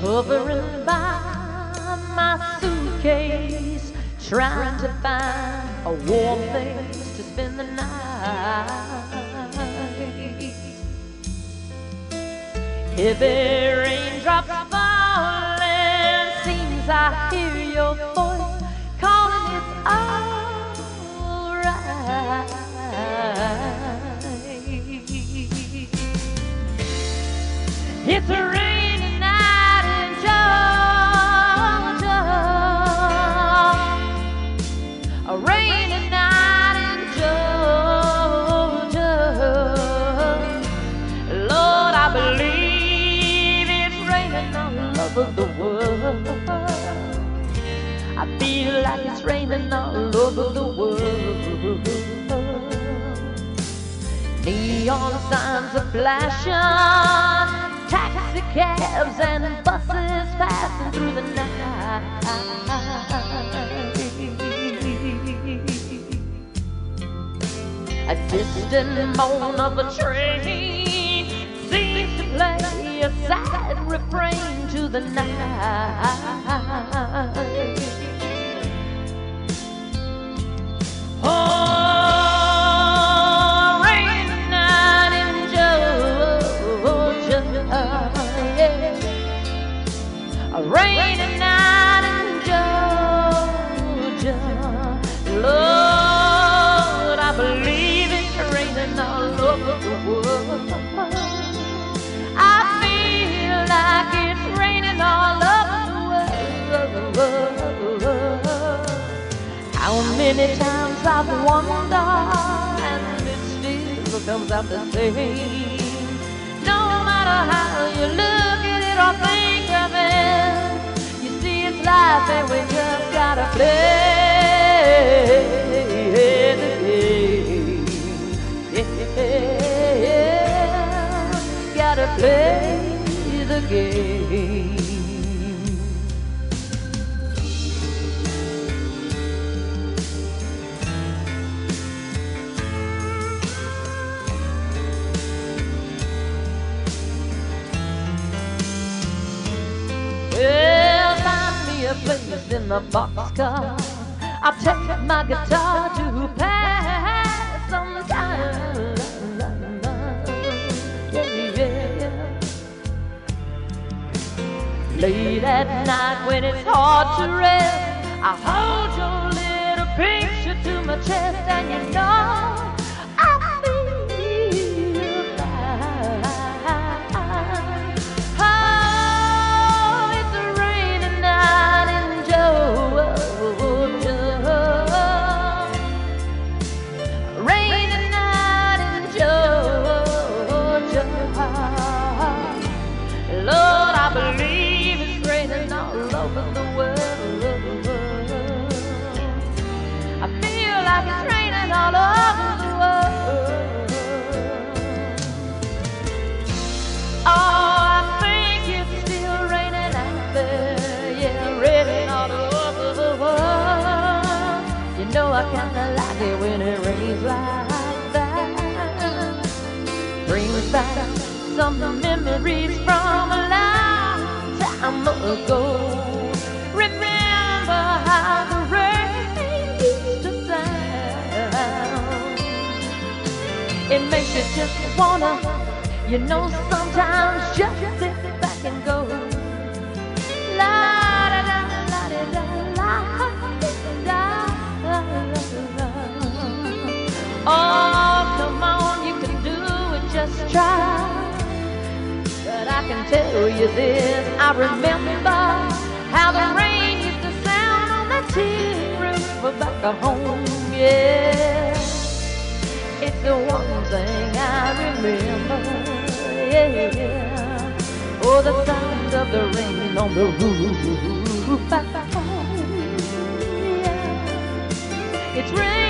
hovering by my suitcase, trying to find a warm place to spend the night. Heavy raindrops falling, seems I hear your voice calling, it's alright. It's a rainy night in Georgia, a rainy night in Georgia. Lord, I believe it's raining all over the world. I feel like it's raining all over the world. Neon signs are flashing, taxi cabs and buses passing through the night. A distant moan of a train seems to play a sad refrain to the night. Oh, rainy night in Georgia, yeah. A rainy night in Georgia. Lord, I believe it's raining all over the world. I feel like it's raining all over the world. How many times I've wondered, and it still comes out the same. No matter how you look at it or think of it, you see it's life and we just gotta play the game. Yeah, gotta play the game. Well, find me a place in the boxcar. I'll take my guitar to pass some time. Yeah. Late at night when it's hard to rest, I hold your little picture to my chest, and you know I feel fine. Oh, it's a rainy night in Georgia, rainy night in Georgia. Lord, I believe it's raining all over the world. I feel like it's raining all over the world. Oh, I think it's still raining out there. Yeah, raining all over the world. You know I kinda like it when it rains like that. Brings back some memories from a long time ago. Remember how the rain used to sound. It makes you just wanna, you know, sometimes just sit back and go la da da la da da la da da. Oh, come on, you can do it, just try. But I can tell you this, I remember how the rain used to sound on that tin roof back at home, yeah. It's the one thing I remember, yeah. Oh, the sound of the rain on the roof back at home, yeah. It's rain.